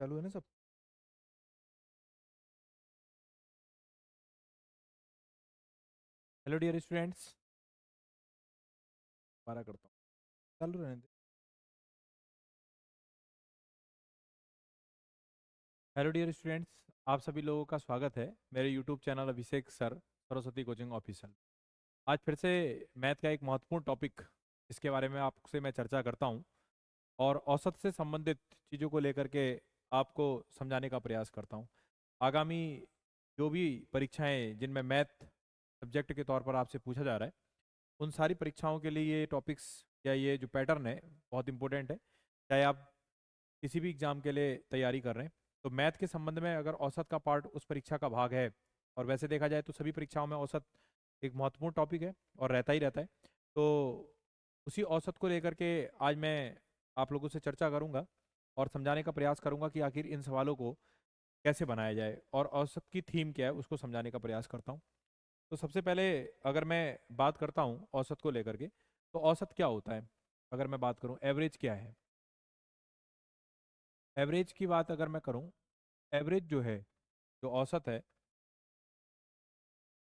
चालू है ना सब। हेलो डियर स्टूडेंट्स, दोबारा करता हूँ। चालू रहने दे। हेलो डियर स्टूडेंट्स, आप सभी लोगों का स्वागत है मेरे यूट्यूब चैनल अभिषेक सर सरस्वती कोचिंग ऑफिशियल। आज फिर से मैथ का एक महत्वपूर्ण टॉपिक, इसके बारे में आपसे मैं चर्चा करता हूँ और औसत से संबंधित चीज़ों को लेकर के आपको समझाने का प्रयास करता हूँ। आगामी जो भी परीक्षाएं जिनमें मैथ सब्जेक्ट के तौर पर आपसे पूछा जा रहा है, उन सारी परीक्षाओं के लिए ये टॉपिक्स या ये जो पैटर्न है बहुत इंपॉर्टेंट है। चाहे आप किसी भी एग्जाम के लिए तैयारी कर रहे हैं, तो मैथ के संबंध में अगर औसत का पार्ट उस परीक्षा का भाग है, और वैसे देखा जाए तो सभी परीक्षाओं में औसत एक महत्वपूर्ण टॉपिक है और रहता ही रहता है, तो उसी औसत को लेकर के आज मैं आप लोगों से चर्चा करूंगा और समझाने का प्रयास करूंगा कि आखिर इन सवालों को कैसे बनाया जाए और औसत की थीम क्या है उसको समझाने का प्रयास करता हूँ। तो सबसे पहले अगर मैं बात करता हूँ औसत को लेकर के, तो औसत क्या होता है? अगर मैं बात करूँ एवरेज क्या है, एवरेज की बात अगर मैं करूँ, एवरेज जो है, जो औसत है,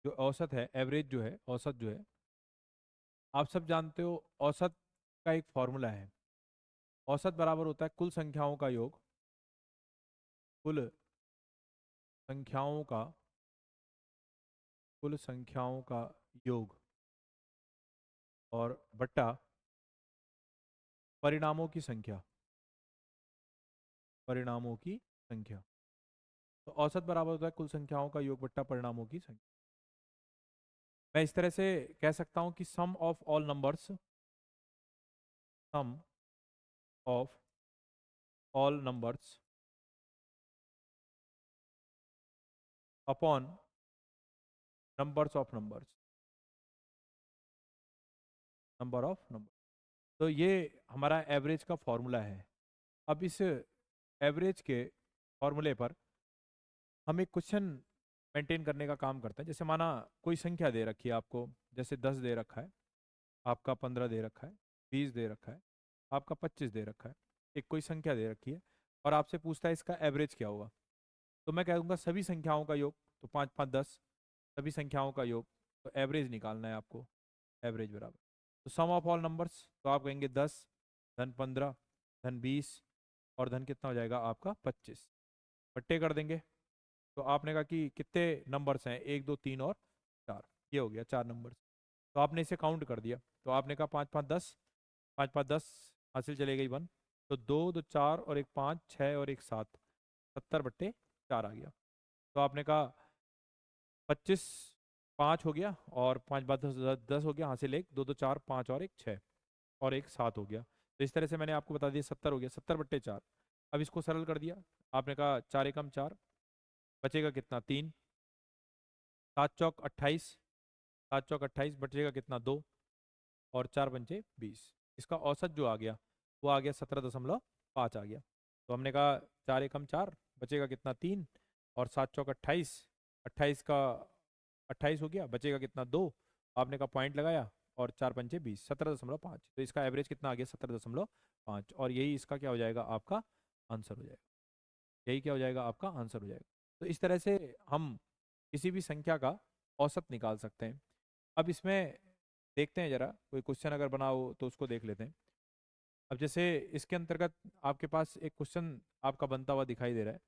जो औसत है, एवरेज जो है, औसत जो है, आप सब जानते हो औसत का एक फॉर्मूला है। औसत बराबर होता है कुल संख्याओं का योग, कुल संख्याओं का, कुल संख्याओं का योग और बट्टा परिणामों की संख्या, परिणामों की संख्या। तो औसत बराबर होता है कुल संख्याओं का योग बट्टा परिणामों की संख्या। मैं इस तरह से कह सकता हूं कि sum of all numbers, sum of all numbers upon numbers of numbers, number of number. तो ये हमारा एवरेज का फॉर्मूला है। अब इस एवरेज के फॉर्मूले पर हम एक क्वेश्चन मेंटेन करने का काम करते हैं। जैसे माना कोई संख्या दे रखी है आपको, जैसे 10 दे रखा है, आपका 15 दे रखा है, 20 दे रखा है, आपका 25 दे रखा है। एक कोई संख्या दे रखी है और आपसे पूछता है इसका एवरेज क्या होगा। तो मैं कह दूंगा सभी संख्याओं का योग, तो 5 5 10, सभी संख्याओं का योग, तो एवरेज निकालना है आपको। एवरेज बराबर, तो सम ऑफ ऑल नंबर्स, तो आप कहेंगे 10 धन 15 धन 20 और धन कितना हो जाएगा आपका 25, बट्टे कर देंगे। तो आपने कहा कि कितने नंबर्स हैं, 1 2 3 और 4, ये हो गया 4 नंबर्स। तो आपने इसे काउंट कर दिया, तो आपने कहा 5 5 10, 5 5 10, हासिल चले गई 1, तो 2 2 4 और एक 5 6 और एक 7, 70/4 आ गया। तो आपने कहा 25 5 हो गया और 5 5 10 10 हो गया, हासिल 1 2 2 4 5 और एक 6 और एक 7 हो गया। तो इस तरह से मैंने आपको बता दिया 70 हो गया, 70/4। अब इसको सरल कर दिया, आपने कहा 4 एकम 4, बचेगा कितना 3, 7 चौक 28, 7 चौक 28, बचेगा कितना 2 और 4 पंचे 20। इसका औसत जो आ गया वो आ गया 17.5 आ गया। तो हमने कहा 4 एकम 4, बचेगा कितना 3 और 7 चौक 28, 28 का 28 हो गया, बचेगा कितना 2, आपने कहा पॉइंट लगाया और 4 पंचे 20, 17.5। तो इसका एवरेज कितना आ गया 17.5, और यही इसका क्या हो जाएगा आपका आंसर हो जाएगा। यही क्या हो जाएगा आपका आंसर हो जाएगा। तो इस तरह से हम किसी भी संख्या का औसत निकाल सकते हैं। अब इसमें देखते हैं जरा, कोई क्वेश्चन अगर बना हो तो उसको देख लेते हैं। अब जैसे इसके अंतर्गत आपके पास एक क्वेश्चन आपका बनता हुआ दिखाई दे रहा है,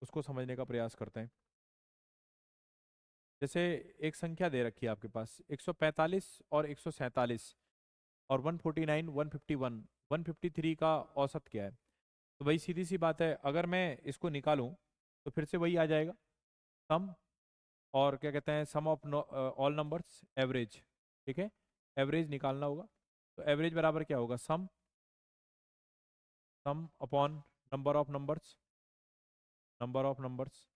उसको समझने का प्रयास करते हैं। जैसे एक संख्या दे रखी है आपके पास 145 और 147 और 149 151 153 का औसत क्या है? तो वही सीधी सी बात है, अगर मैं इसको निकालूं तो फिर से वही आ जाएगा, सम और क्या कहते हैं सम ऑफ ऑल नंबर्स एवरेज। ठीक है, एवरेज निकालना होगा। तो एवरेज बराबर क्या होगा, sum, sum upon number of numbers, number of numbers,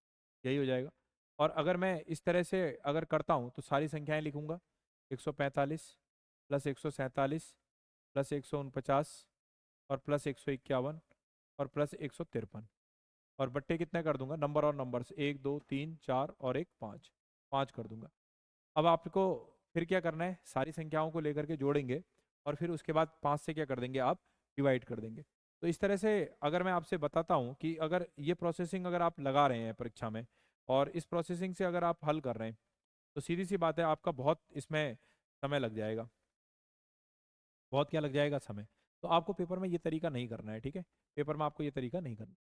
यही हो जाएगा। और अगर मैं इस तरह से अगर करता हूँ तो सारी संख्याएं लिखूंगा, 145 प्लस 147 प्लस 149 और प्लस 151 और प्लस 153, और बट्टे कितने कर दूंगा, नंबर और नंबर्स 1 2 3 4 और एक 5, 5 कर दूंगा। अब आपको फिर क्या करना है, सारी संख्याओं को लेकर के जोड़ेंगे और फिर उसके बाद 5 से क्या कर देंगे आप, डिवाइड कर देंगे। तो इस तरह से अगर मैं आपसे बताता हूँ कि अगर ये प्रोसेसिंग अगर आप लगा रहे हैं परीक्षा में और इस प्रोसेसिंग से अगर आप हल कर रहे हैं तो सीधी सी बात है आपका बहुत इसमें समय लग जाएगा। बहुत क्या लग जाएगा? समय। तो आपको पेपर में ये तरीका नहीं करना है, ठीक है? पेपर में आपको ये तरीका नहीं करना।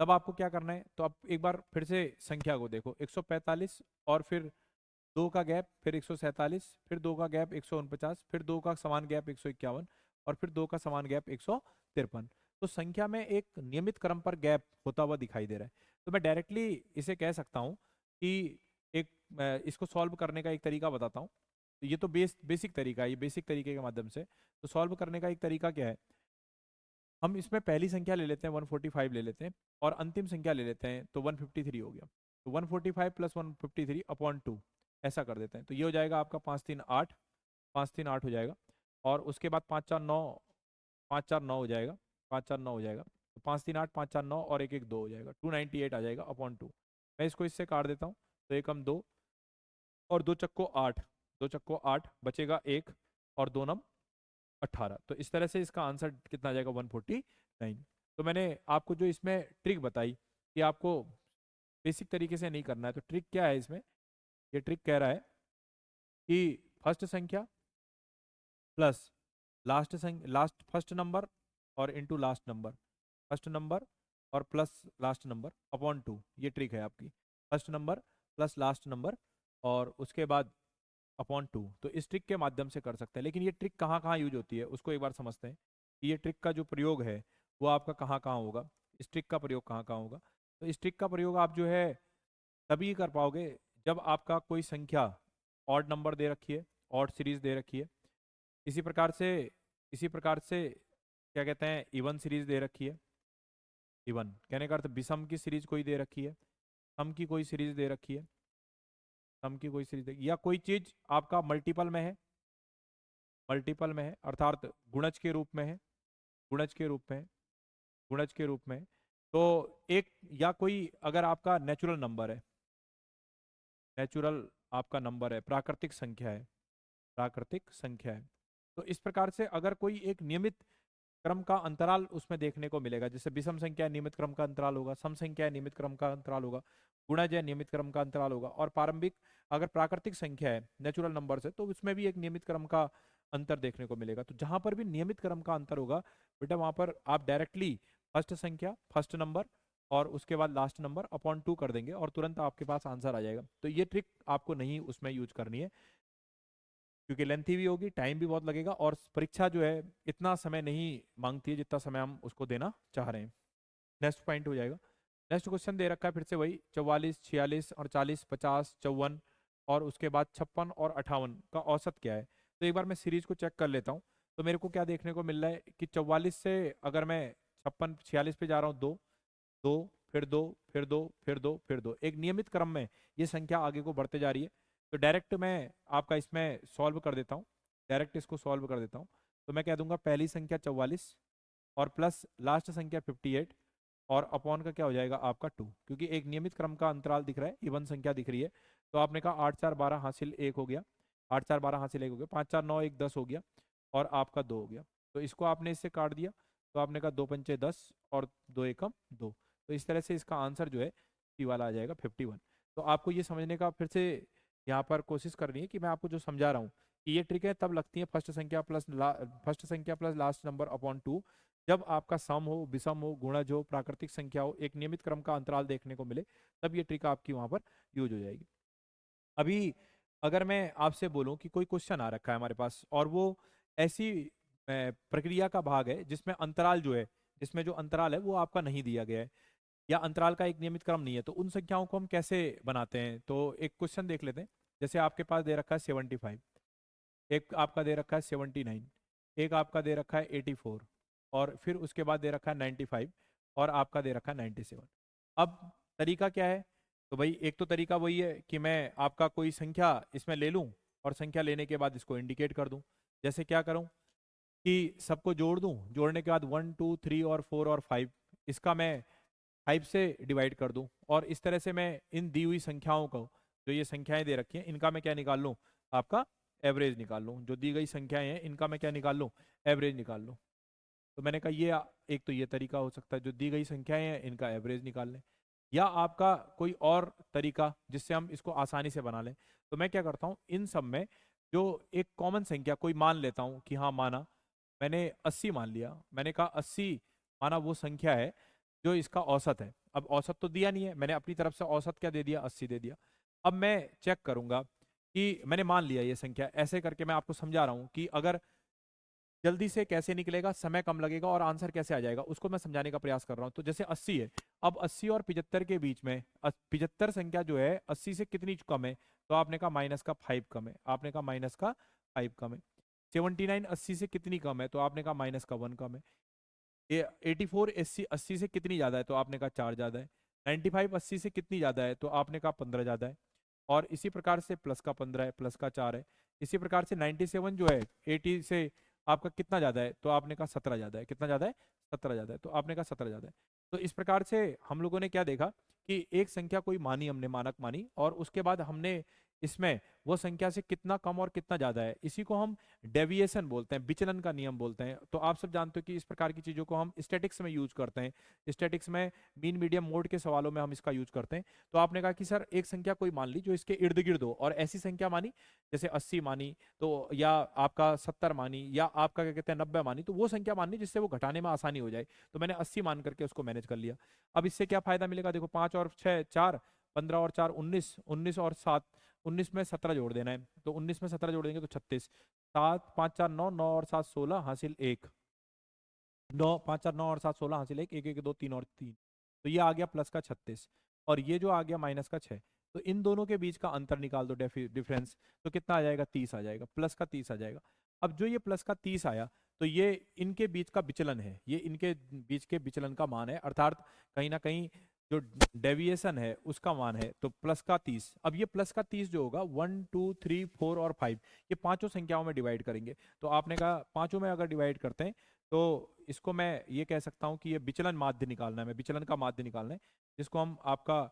तब आपको क्या करना है, तो आप एक बार फिर से संख्या को देखो, 145 और फिर 2 का गैप, फिर 147, फिर 2 का गैप 149, फिर 2 का समान गैप 151 और फिर 2 का समान गैप 153। तो संख्या में एक नियमित क्रम पर गैप होता हुआ दिखाई दे रहा है। तो मैं डायरेक्टली इसे कह सकता हूँ कि एक इसको सॉल्व करने का एक तरीका बताता हूँ। तो ये तो बेसिक तरीका है, ये बेसिक तरीके के माध्यम से तो सॉल्व करने का एक तरीका क्या है, हम इसमें पहली संख्या ले लेते हैं 145 ले लेते हैं और अंतिम संख्या ले लेते हैं तो 153 हो गया। तो 145 प्लस 153 अपॉन 2 ऐसा कर देते हैं। तो ये हो जाएगा आपका 538, 538 हो जाएगा। और उसके बाद 549, 549 हो जाएगा, 549 हो जाएगा। तो 538, 549 और एक एक 2 हो जाएगा, 298 आ जाएगा अपॉन 2। मैं इसको इससे काट देता हूँ। तो एक हम 2 और 2 चक्को 8, 2 चक्को 8 बचेगा 1 और 2 नम 18। तो इस तरह से इसका आंसर कितना आ जाएगा? 149। तो मैंने आपको जो इसमें ट्रिक बताई कि आपको बेसिक तरीके से नहीं करना है, तो ट्रिक क्या है इसमें? ये ट्रिक कह रहा है कि फर्स्ट संख्या प्लस लास्ट फर्स्ट नंबर और into last number, first number और प्लस लास्ट नंबर अपॉन 2। ये ट्रिक है आपकी, first number plus last number और उसके बाद अपॉन 2। तो इस ट्रिक के माध्यम से कर सकते हैं। लेकिन ये ट्रिक कहाँ कहाँ यूज होती है उसको एक बार समझते हैं कि ये ट्रिक का जो प्रयोग है वो आपका कहाँ कहाँ होगा, इस ट्रिक का प्रयोग कहाँ कहाँ होगा। तो इस ट्रिक का प्रयोग आप जो है तभी कर पाओगे जब आपका कोई संख्या ऑड नंबर दे रखी है, ऑड सीरीज दे रखी है। इसी प्रकार से क्या कहते हैं, इवन सीरीज दे रखी है। इवन कहने का अर्थ विषम की सीरीज कोई दे रखी है, सम की कोई सीरीज दे रखी है, सम की कोई सीरीज या कोई चीज आपका मल्टीपल में है, मल्टीपल में है अर्थात गुणज के रूप में है, गुणज के रूप में है, गुणज के रूप में है। तो एक या कोई अगर आपका नेचुरल नंबर है, नेचुरल आपका नंबर है, प्राकृतिक संख्या है, प्राकृतिक संख्या है। तो इस प्रकार से अगर कोई एक नियमित क्रम का अंतराल उसमें देखने को मिलेगा, जैसे विषम संख्या नियमित क्रम का अंतराल होगा, सम संख्या नियमित क्रम का अंतराल होगा, गुणज है नियमित क्रम का अंतराल होगा, और प्रारंभिक अगर प्राकृतिक संख्या है नेचुरल नंबर से तो उसमें भी एक नियमित क्रम का अंतर देखने को मिलेगा। तो जहां पर भी नियमित क्रम का अंतर होगा बेटा वहां पर आप डायरेक्टली फर्स्ट संख्या, फर्स्ट नंबर और उसके बाद लास्ट नंबर अपॉन 2 कर देंगे और तुरंत आपके पास आंसर आ जाएगा। तो ये ट्रिक आपको नहीं उसमें यूज करनी है क्योंकि लेंथी भी होगी, टाइम भी बहुत लगेगा और परीक्षा जो है इतना समय नहीं मांगती है जितना समय हम उसको देना चाह रहे हैं। नेक्स्ट पॉइंट हो जाएगा। नेक्स्ट क्वेश्चन दे रखा है फिर से वही 44, 46, 48, 50, 54 और उसके बाद 56 और 58 का औसत क्या है। तो एक बार मैं सीरीज को चेक कर लेता हूँ। तो मेरे को क्या देखने को मिल रहा है कि 44 से अगर मैं 56 46 पे जा रहा हूँ, 2 2 फिर 2 फिर 2 फिर 2 फिर 2, एक नियमित क्रम में ये संख्या आगे को बढ़ते जा रही है। तो डायरेक्ट मैं आपका इसमें सॉल्व कर देता हूँ, डायरेक्ट इसको सॉल्व कर देता हूँ। तो मैं कह दूंगा पहली संख्या 44 और प्लस लास्ट संख्या 58 और अपॉन का क्या हो जाएगा आपका 2, क्योंकि एक नियमित क्रम का अंतराल दिख रहा है, इवन संख्या दिख रही है। तो आपने कहा 8 4 12 हासिल 1 हो गया, 8 4 12 हासिल 1 हो गया, 5 4 9 1 10 हो गया और आपका 2 हो गया। तो इसको आपने इससे काट दिया तो आपने कहा 2 पंचे 10 और 2 एकम 2। तो इस तरह से इसका आंसर जो है सी वाला आ जाएगा 51। तो आपको ये समझने का फिर से यहाँ पर कोशिश करनी है कि मैं आपको जो समझा रहा हूँ कि ये ट्रिक है तब लगती है फर्स्ट संख्या प्लस लास्ट नंबर अपॉन 2, जब आपका सम हो, विषम हो, गुणज हो, प्राकृतिक संख्या हो, एक नियमित क्रम का अंतराल देखने को मिले, तब ये ट्रिक आपकी वहां पर यूज हो जाएगी। अभी अगर मैं आपसे बोलूं कि कोई क्वेश्चन आ रखा है हमारे पास और वो ऐसी प्रक्रिया का भाग है जिसमें अंतराल जो है, जिसमें जो अंतराल है वो आपका नहीं दिया गया है या अंतराल का एक नियमित क्रम नहीं है, तो उन संख्याओं को हम कैसे बनाते हैं। तो एक क्वेश्चन देख लेते हैं। जैसे आपके पास दे रखा है 75, एक आपका दे रखा है 79, एक आपका दे रखा है 84 और फिर उसके बाद दे रखा है 95 और आपका दे रखा है 97। अब तरीका क्या है? तो भाई एक तो तरीका वही है कि मैं आपका कोई संख्या इसमें ले लूं और संख्या लेने के बाद इसको इंडिकेट कर दूं। जैसे क्या करूं कि सबको जोड़ दूं, जोड़ने के बाद 1 2 3 और 4 और 5, इसका मैं 5 से डिवाइड कर दूं और इस तरह से मैं इन दी हुई संख्याओं को, जो ये संख्याएं दे रखी हैं, इनका मैं क्या निकाल लूं, आपका एवरेज निकाल लूं। जो दी गई संख्याएं हैं इनका मैं क्या निकाल लूं, एवरेज निकाल लूं। तो मैंने कहा ये एक तो ये तरीका हो सकता है, जो दी गई संख्याएं हैं इनका एवरेज निकाल लें, या आपका कोई और तरीका जिससे हम इसको आसानी से बना लें। तो मैं क्या करता हूँ, इन सब में जो एक कॉमन संख्या कोई मान लेता हूँ कि हाँ माना, मैंने 80 मान लिया, मैंने कहा 80 माना वो संख्या है जो इसका औसत है। अब औसत तो दिया नहीं है, मैंने अपनी तरफ से औसत क्या दे दिया, 80 दे दिया। अब मैं चेक करूंगा कि मैंने मान लिया ये संख्या, ऐसे करके मैं आपको समझा रहा हूं कि अगर जल्दी से कैसे निकलेगा, समय कम लगेगा और आंसर कैसे आ जाएगा, उसको मैं समझाने का प्रयास कर रहा हूं। तो जैसे 80 है, अब 80 और 75 के बीच में 75 संख्या जो है 80 से कितनी कम है, तो आपने कहा माइनस का 5 कम है, आपने कहा माइनस का 5 कम है। 79 80 से कितनी कम है, तो आपने कहा माइनस का 1 कम है। ये 84 80 से कितनी ज्यादा है, तो आपने कहा 4 ज्यादा है। 95 80 से कितनी ज्यादा है, तो आपने कहा 15 ज्यादा है। और इसी प्रकार से प्लस का 15 है, प्लस का 4 है। इसी प्रकार से 97 जो है 80 से आपका कितना ज्यादा है, तो आपने कहा 17 ज्यादा है। कितना ज्यादा है, 17 ज्यादा है, तो आपने कहा 17 ज्यादा है। तो इस प्रकार से हम लोगों ने क्या देखा कि एक संख्या कोई मानी हमने, मानक मानी, और उसके बाद हमने इसमें वो संख्या से कितना कम और कितना ज्यादा है, इसी को हम डेविएशन बोलते हैं, विचलन का नियम बोलते हैं। तो आप सब जानते हो कि इस प्रकार की चीजों को हम स्टैटिक्स में यूज करते हैं। स्टैटिक्स में मीन मीडियम मोड के सवालों में हम इसका यूज करते हैं। तो आपने कहा कि सर एक संख्या कोई मान ली जो इसके इर्द गिर्द हो, और ऐसी संख्या मानी जैसे 80 मानी, तो या आपका 70 मानी, या आपका क्या कहते हैं 90 मानी, तो वो संख्या मानी जिससे वो घटाने में आसानी हो जाए। तो मैंने 80 मान करके उसको मैनेज कर लिया। अब इससे क्या फायदा मिलेगा, देखो 5 और 6 4, 15 और 4 19, 19 और 7 19 में 17 जोड़ देना है, तो 19 में 17 जोड़ देंगे तो 36, 7 5 4 9, 9 और 7 16 हासिल 1, 9 5 4 9 और 7 16 हासिल 1, 1 1 2 3 और 3, तो ये आ गया प्लस का 36, और ये जो आ गया माइनस का 6। तो इन दोनों के बीच का अंतर निकाल दो, डिफरेंस, तो कितना आ जाएगा, 30 आ जाएगा, प्लस का 30 आ जाएगा। अब जो ये प्लस का 30 आया, तो ये इनके बीच का विचलन है, ये इनके बीच के विचलन का मान है, अर्थात कहीं ना कहीं जो डेविएशन है उसका मान है। तो प्लस का 30, अब ये प्लस का 30 जो होगा 1 2 3 4 और 5, ये पांचों संख्याओं में डिवाइड करेंगे। तो आपने कहा पांचों में अगर डिवाइड करते हैं, तो इसको मैं ये कह सकता हूँ कि ये विचलन माध्य निकालना है, मैं विचलन का माध्य निकालना है, जिसको हम आपका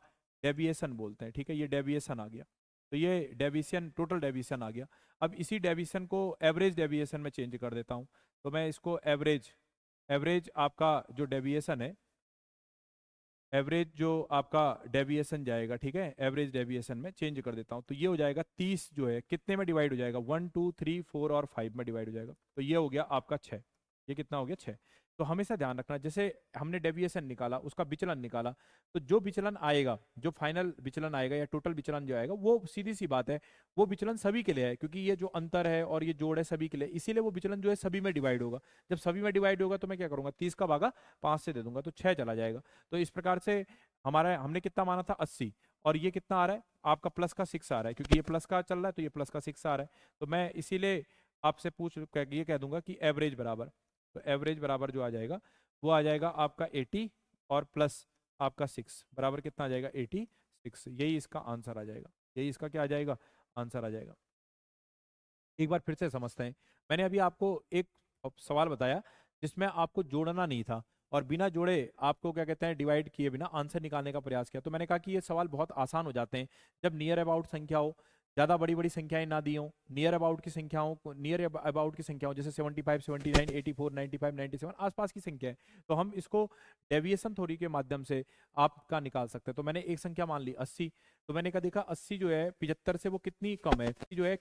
डेविएशन बोलते हैं। ठीक है, ये डेविएशन आ गया, तो ये डेविएशन, टोटल डेविएशन आ गया। अब इसी डेविएशन को एवरेज डेविएशन में चेंज कर देता हूँ। तो मैं इसको एवरेज, एवरेज आपका जो डेविएशन है, एवरेज जो आपका डेविएशन जाएगा, ठीक है, एवरेज डेविएशन में चेंज कर देता हूँ। तो ये हो जाएगा 30 जो है कितने में डिवाइड हो जाएगा, 1 2 3 4 और 5 में डिवाइड हो जाएगा। तो ये हो गया आपका 6, ये कितना हो गया 6। तो हमेशा ध्यान रखना, जैसे हमने डेविएशन निकाला, उसका विचलन निकाला, तो जो विचलन आएगा, जो फाइनल विचलन आएगा या टोटल विचलन जो आएगा, वो सीधी सी बात है, वो विचलन सभी के लिए है, क्योंकि ये जो अंतर है और ये जोड़ है सभी के लिए, इसीलिए वो विचलन जो है सभी में डिवाइड होगा। जब सभी में डिवाइड होगा तो मैं क्या करूंगा, 30 का भागा 5 से दे दूंगा, तो 6 चला जाएगा। तो इस प्रकार से हमारा, हमने कितना माना था 80, और ये कितना आ रहा है आपका प्लस का 6 आ रहा है, क्योंकि ये प्लस का चल रहा है तो ये प्लस का 6 आ रहा है। तो मैं इसीलिए आपसे ये कह दूंगा कि एवरेज बराबर, तो एवरेज बराबर जो आ जाएगा वो आ जाएगा आपका 80 और प्लस आपका 6 बराबर कितना आ जाएगा, 86। यही इसका आंसर आ जाएगा, यही इसका क्या आ जाएगा, आंसर आ जाएगा। एक बार फिर से समझते हैं। मैंने अभी आपको एक सवाल बताया जिसमें आपको जोड़ना नहीं था, और बिना जोड़े आपको क्या कहते हैं डिवाइड किए बिना आंसर निकालने का प्रयास किया। तो मैंने कहा कि ये सवाल बहुत आसान हो जाते हैं जब नियर अबाउट संख्या हो, ज्यादा बड़ी बड़ी संख्याएं ना दी हो, नियर अबाउट की संख्याओं, नियर अबाउट की संख्याओं जैसे 75 79 84 95 97 आसपास की संख्या है, तो हम इसको डेविएशन थ्योरी के माध्यम से आपका निकाल सकते हैं। तो मैंने एक संख्या मान ली 80, तो मैंने कहा देखा 80 जो है 75 से वो कितनी कम है, जो है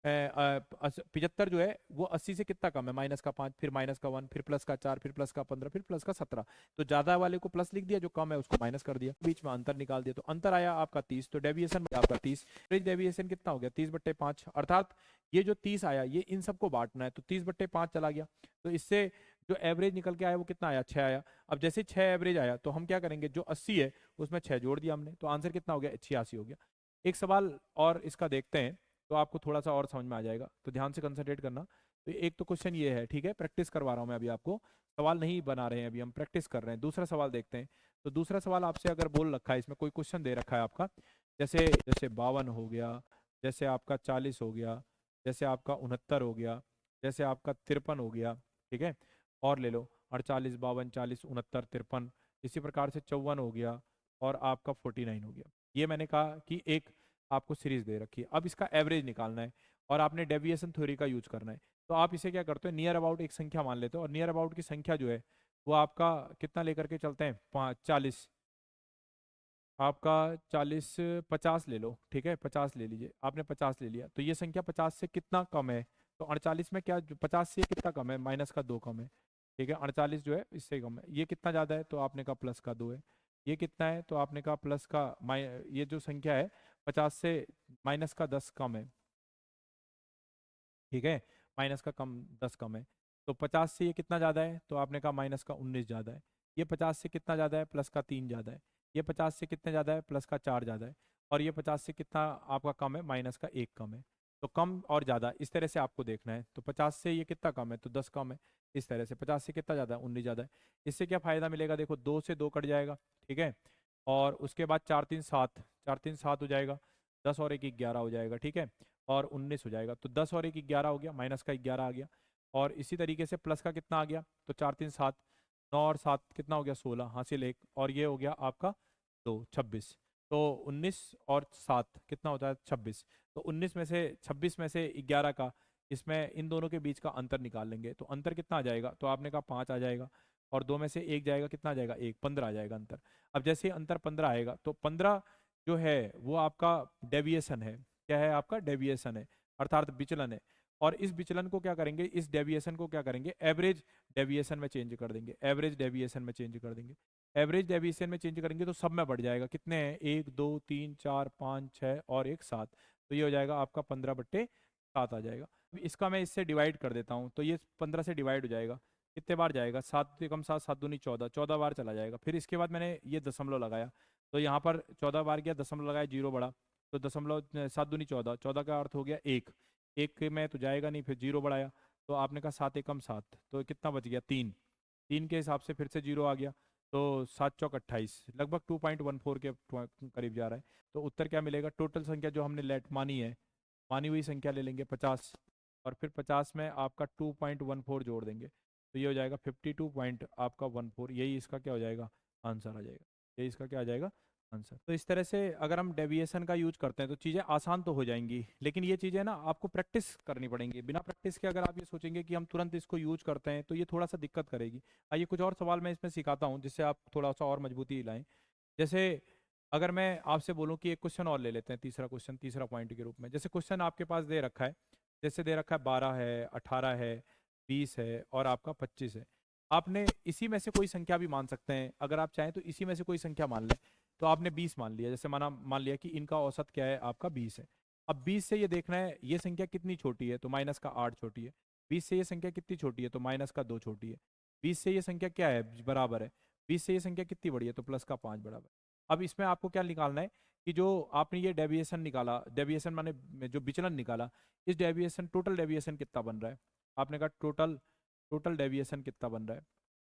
75 जो है वो 80 से कितना कम है, माइनस का 5, फिर माइनस का 1, फिर प्लस का 4, फिर प्लस का 15, फिर प्लस का 17। तो ज्यादा वाले को प्लस लिख दिया, जो कम है उसको माइनस कर दिया, बीच में अंतर निकाल दिया, तो अंतर आया आपका 30। तो डेविएशन आपका 30, डेविएशन कितना हो गया 30/5, अर्थात ये जो 30 आया ये इन सबको बांटना है, तो 30/5 चला गया। तो इससे जो एवरेज निकल के आया वो कितना आया, 6 आया। अब जैसे 6 एवरेज आया तो हम क्या करेंगे, जो 80 है उसमें 6 जोड़ दिया हमने, तो आंसर कितना हो गया, 86 हो गया। एक सवाल और इसका देखते हैं, तो आपको थोड़ा सा और समझ में आ जाएगा, तो ध्यान से कंसंट्रेट करना। तो एक तो क्वेश्चन ये है, ठीक है, प्रैक्टिस करवा रहा हूं मैं अभी आपको, सवाल नहीं बना रहे हैं अभी, हम प्रैक्टिस कर रहे हैं। दूसरा सवाल देखते हैं। तो दूसरा सवाल आपसे अगर बोल रखा है, इसमें कोई क्वेश्चन दे रखा है आपका, जैसे जैसे 52 हो गया, जैसे आपका 40 हो गया, जैसे आपका 69 हो गया, जैसे आपका 53 हो गया, ठीक है, और ले लो 48 52 40 69 53, इसी प्रकार से 54 हो गया, और आपका 49 हो गया। ये मैंने कहा कि एक आपको सीरीज दे रखी है, अब इसका एवरेज निकालना है। और आपने डेविएशन थ्योरी का यूज करना है। तो आप इसे क्या करते हो, नियर अबाउट एक संख्या मान लेते हो, और नियर अबाउट की संख्या जो है वो आपका कितना लेकर के चलते हैं, 40, आपका 40, 50 ले लो, ठीक है, 50 ले लीजिए, आपने 50 ले लिया, तो ये संख्या 50 से कितना कम है, तो 48 में क्या 50 से कितना कम है, माइनस का 2 कम है, ठीक है, 48 जो है इससे कम है। ये कितना ज़्यादा है, तो आपने कहा प्लस का 2 है। ये कितना है, तो आपने कहा प्लस का ये जो संख्या है 50 से माइनस का 10 कम है, ठीक है, माइनस का कम 10 कम है। तो 50 से ये कितना ज़्यादा है, तो आपने कहा माइनस का 19 ज़्यादा है। ये 50 से कितना ज़्यादा है, प्लस का 3 ज़्यादा है। ये 50 से कितना ज़्यादा है, प्लस का 4 ज़्यादा है। और ये 50 से कितना आपका कम है, माइनस का 1 कम है। तो कम और ज़्यादा इस तरह से आपको देखना है। तो 50 से ये कितना कम है, तो 10 कम है। इस तरह से 50 से कितना ज़्यादा है, 19 ज़्यादा है। इससे क्या फ़ायदा मिलेगा, देखो 2 से 2 कट जाएगा, ठीक है, और उसके बाद 4 3 7, 4 3 7 हो जाएगा, 10 और 1 11 हो जाएगा, ठीक है, और 19 हो जाएगा। तो 10 और 1 11 हो गया, माइनस का 11 आ गया। और इसी तरीके से प्लस का कितना आ गया, तो 4 3 7, 9 और 7 कितना हो गया, 16, हासिल 1, और ये हो गया आपका 2, 26। तो 19 और 7 कितना होता है, 26। तो 19 में से 26 में से 11 का, इसमें इन दोनों के बीच का अंतर निकाल लेंगे, तो अंतर कितना आ जाएगा, तो आपने कहा 5 आ जाएगा, और 2 में से 1 जाएगा, कितना आ जाएगा, 1, 15 आ जाएगा अंतर। अब जैसे अंतर 15 आएगा, तो 15 जो है वो आपका डेविएशन है। क्या है, आपका डेविएशन है, अर्थात विचलन है। और इस विचलन को क्या करेंगे, इस डेविएशन को क्या करेंगे, एवरेज डेविएशन में चेंज कर देंगे, एवरेज डेविएशन में चेंज कर देंगे। एवरेज डेविएशन में चेंज करेंगे तो सब में बढ़ जाएगा, कितने हैं, 1 2 3 4 5 6 और 1 7, तो ये हो जाएगा आपका 15/7 आ जाएगा। अब इसका मैं इससे डिवाइड कर देता हूँ, तो ये 15 से डिवाइड हो जाएगा, कितने बार जाएगा, 7 कम 7, 7 दूनी 14, 14 बार चला जाएगा। फिर इसके बाद मैंने ये दशमलव लगाया, तो यहाँ पर 14 बार गया, दशमलव लगाया, 0 बढ़ा, तो दशमलव 7 दूनी 14, 14 का अर्थ हो गया 1, 1 में तो जाएगा नहीं, फिर 0 बढ़ाया, तो आपने कहा 7 एकम 7, तो कितना बच गया, 3, 3 के हिसाब से फिर से 0 आ गया, तो 7 चौक 28, लगभग 2.14 के करीब जा रहा है। तो उत्तर क्या मिलेगा, टोटल संख्या जो हमने लेट मानी है, मानी हुई संख्या ले लेंगे 50, और फिर 50 में आपका 2.14 जोड़ देंगे, तो ये हो जाएगा 52 पॉइंट आपका 14, यही इसका क्या हो जाएगा, आंसर आ जाएगा। यही इसका क्या आ जाएगा, आंसर। तो इस तरह से अगर हम डेविएशन का यूज करते हैं तो चीज़ें आसान तो हो जाएंगी, लेकिन ये चीज़ें ना आपको प्रैक्टिस करनी पड़ेंगी। बिना प्रैक्टिस के अगर आप ये सोचेंगे कि हम तुरंत इसको यूज करते हैं तो ये थोड़ा सा दिक्कत करेगी। आइए कुछ और सवाल मैं इसमें सिखाता हूँ जिससे आप थोड़ा सा और मजबूती लाएं। जैसे अगर मैं आपसे बोलूं कि एक क्वेश्चन और ले लेते हैं, तीसरा क्वेश्चन, तीसरा पॉइंट के रूप में। जैसे क्वेश्चन आपके पास दे रखा है, जैसे दे रखा है 12 है, 18 है, 20 है और आपका 25 है। आपने इसी में से कोई संख्या भी मान सकते हैं, अगर आप चाहें तो इसी में से कोई संख्या मान लें। तो आपने 20 मान लिया, जैसे मान लिया कि इनका औसत क्या है, आपका 20 है। अब 20 से ये देखना है ये संख्या कितनी छोटी है, तो माइनस का 8 छोटी है। 20 से ये संख्या कितनी छोटी है, तो माइनस का 2 छोटी है। 20 से ये संख्या क्या है, बराबर है। 20 से ये संख्या कितनी बड़ी है, तो प्लस का 5 बराबर। अब इसमें आपको क्या निकालना है कि जो आपने ये डेविएशन निकाला, डेविएशन माने जो विचलन निकाला, इस डेविएशन, टोटल डेविएशन कितना बन रहा है। आपने कहा टोटल, टोटल डेविएशन कितना बन रहा है,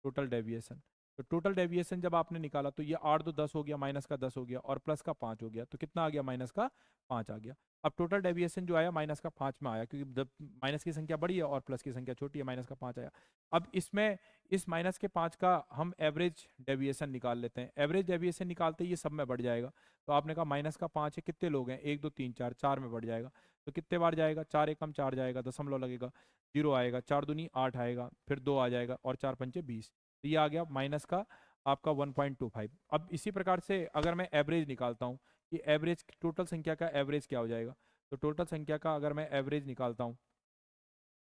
टोटल डेविएशन। तो टोटल डेविएशन जब आपने निकाला तो ये 8 2 10 हो गया, माइनस का 10 हो गया, और प्लस का 5 हो गया, तो कितना आ गया, माइनस का 5 आ गया। अब टोटल डेविएशन जो आया माइनस का 5 में आया, क्योंकि जब माइनस की संख्या बड़ी है और प्लस की संख्या छोटी है, माइनस का 5 आया। अब इसमें इस माइनस के 5 का हम एवरेज डेविएशन निकाल लेते हैं। एवरेज डेविएशन निकालते ही ये सब में बढ़ जाएगा। तो आपने कहा माइनस का 5 है, कितने लोग हैं, 1 2 3 4, 4 में बढ़ जाएगा। तो कितने बार जाएगा, 4 एकम 4 जाएगा, दशमलव लगेगा, 0 आएगा, 4 दूनी 8 आएगा, फिर 2 आ जाएगा, और 4 पंचे 20, तो ये आ गया माइनस का आपका 1.25। अब इसी प्रकार से अगर मैं एवरेज निकालता हूँ कि एवरेज, टोटल संख्या का एवरेज क्या हो जाएगा, तो टोटल संख्या का अगर मैं एवरेज निकालता हूँ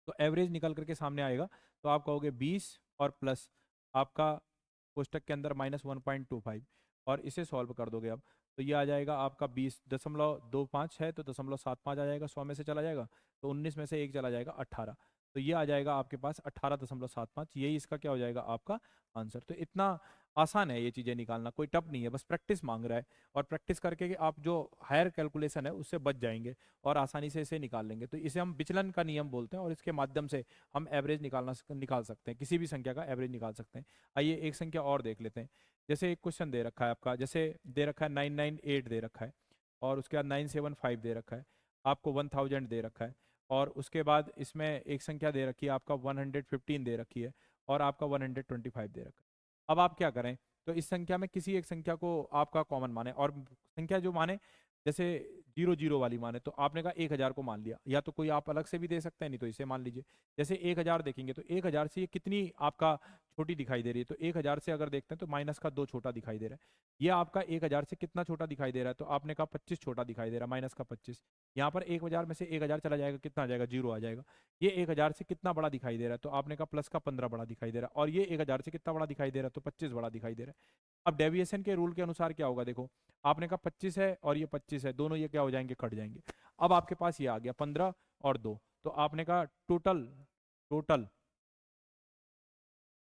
तो एवरेज निकल करके सामने आएगा, तो आप कहोगे 20 और प्लस आपका कोष्टक के अंदर -1.25, और इसे सॉल्व कर दोगे आप, तो ये आ जाएगा आपका 20.25 है, तो 0.75 आ जाएगा, 100 में से चला जाएगा, तो 19 में से 1 चला जाएगा, 18, तो ये आ जाएगा आपके पास 18.75, यही इसका क्या हो जाएगा, आपका आंसर। तो इतना आसान है ये चीज़ें निकालना, कोई टफ नहीं है, बस प्रैक्टिस मांग रहा है। और प्रैक्टिस करके कि आप जो हायर कैलकुलेशन है उससे बच जाएंगे और आसानी से इसे निकाल लेंगे। तो इसे हम विचलन का नियम बोलते हैं, और इसके माध्यम से हम एवरेज निकाल सकते हैं, किसी भी संख्या का एवरेज निकाल सकते हैं। आइए एक संख्या और देख लेते हैं। जैसे एक क्वेश्चन दे रखा है आपका, जैसे दे रखा है 998 दे रखा है, और उसके बाद 975 दे रखा है, आपको 1000 दे रखा है, और उसके बाद इसमें एक संख्या दे रखी है आपका 115 दे रखी है, और आपका 125 दे रखा है। अब आप क्या करें, तो इस संख्या में किसी एक संख्या को आपका कॉमन माने, और संख्या जो माने जैसे 0 0 वाली मान है तो आपने कहा 1000 को मान लिया, या तो कोई आप अलग से भी दे सकते हैं, नहीं तो इसे मान लीजिए। जैसे 1000 देखेंगे तो 1000 से ये कितनी आपका छोटी दिखाई दे रही है, तो 1000 से अगर देखते हैं तो माइनस का 2 छोटा दिखाई दे रहा है। ये आपका 1000 से कितना छोटा दिखाई दे रहा है, तो आपने कहा 25 छोटा दिखाई दे रहा है, माइनस का 25। यहाँ पर 1000 में से 1000 चला जाएगा, कितना आ जाएगा, 0 आ जाएगा। ये 1000 से कितना बड़ा दिखाई दे रहा है, तो आपने कहा प्लस का 15 बड़ा दिखाई दे रहा है, और ये 1000 से कितना बड़ा दिखाई दे रहा है, तो 25 बड़ा दिखाई दे रहा है। अब डेविएशन के रूल के अनुसार क्या होगा, देखो आपने कहा 25 है और ये 25 है, दोनों ये क्या हो जाएंगे, कट जाएंगे। अब आपके पास ये आ गया 15 और 2, तो आपने कहा टोटल टोटल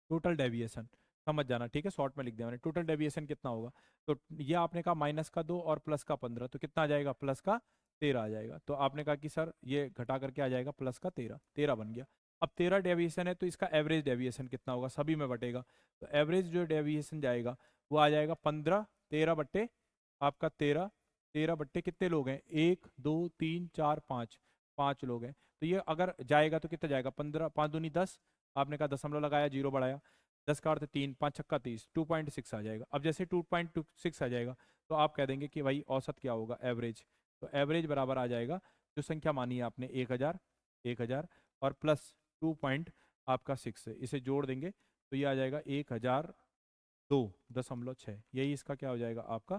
टोटल डेविएशन, समझ जाना, ठीक है, शॉर्ट में लिख दिया मैंने, टोटल डेविएशन कितना होगा। तो ये आपने कहा माइनस का 2 और प्लस का 15, तो कितना आ जाएगा, प्लस का 13 आ जाएगा। तो आपने कहा कि सर ये घटा करके आ जाएगा प्लस का 13, 13 बन गया। अब 13 डेविएशन है तो इसका एवरेज डेविएशन कितना होगा, सभी में बटेगा, तो एवरेज जो डेविएशन जाएगा वो आ जाएगा 15, 13 बट्टे आपका 13, 13 बट्टे कितने लोग हैं, 1 2 3 4 5, 5 लोग हैं। तो ये अगर जाएगा तो कितना जाएगा, 15, 5 दूनी 10, आपने कहा दशमलव लगाया, जीरो बढ़ाया, 10 का अर्थ 3, 5 छक्का 30, 2.6 आ जाएगा। अब जैसे 2.26 आ जाएगा तो आप कह देंगे कि भाई औसत क्या होगा, एवरेज। तो एवरेज बराबर आ जाएगा, जो संख्या मानी है आपने 1000, 1000 और प्लस 2 पॉइंट आपका 6 है, इसे जोड़ देंगे तो ये आ जाएगा 1002.6, यही इसका क्या हो जाएगा, आपका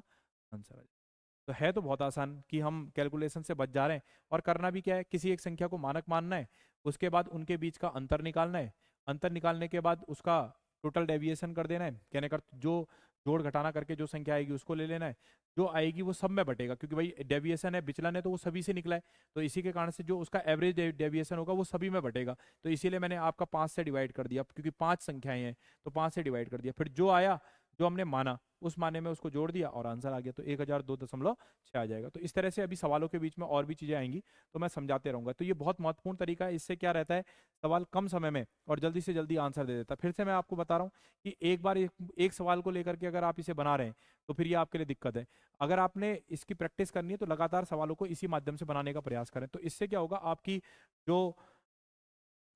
आंसर आ जाएगा। तो है तो बहुत आसान कि हम कैलकुलेशन से बच जा रहे हैं, और करना भी क्या है, किसी एक संख्या को मानक मानना है, उसके बाद उनके बीच का अंतर निकालना है, अंतर निकालने के बाद उसका टोटल डेविएशन कर देना है, कहने का जो जोड़ घटाना करके जो संख्या आएगी उसको ले लेना है, जो आएगी वो सब में बटेगा, क्योंकि भाई डेविएशन है, विचलन है, तो वो सभी से निकला है, तो इसी के कारण से जो उसका एवरेज डेविएशन होगा वो सभी में बटेगा। तो इसीलिए मैंने आपका 5 से डिवाइड कर दिया, क्योंकि 5 संख्याएं हैं तो 5 से डिवाइड कर दिया, फिर जो आया, जो हमने माना उस माने में उसको जोड़ दिया और आंसर आ गया, तो 1002.6 आ जाएगा। तो इस तरह से अभी सवालों के बीच में और भी चीजें आएंगी तो मैं समझाते रहूंगा। तो ये बहुत महत्वपूर्ण तरीका है, इससे क्या रहता है, सवाल कम समय में और जल्दी से जल्दी आंसर दे देता है। फिर से मैं आपको बता रहा हूँ कि एक बार एक सवाल को लेकर के अगर आप इसे बना रहे हैं तो फिर ये आपके लिए दिक्कत है। अगर आपने इसकी प्रैक्टिस करनी है तो लगातार सवालों को इसी माध्यम से बनाने का प्रयास करें, तो इससे क्या होगा, आपकी जो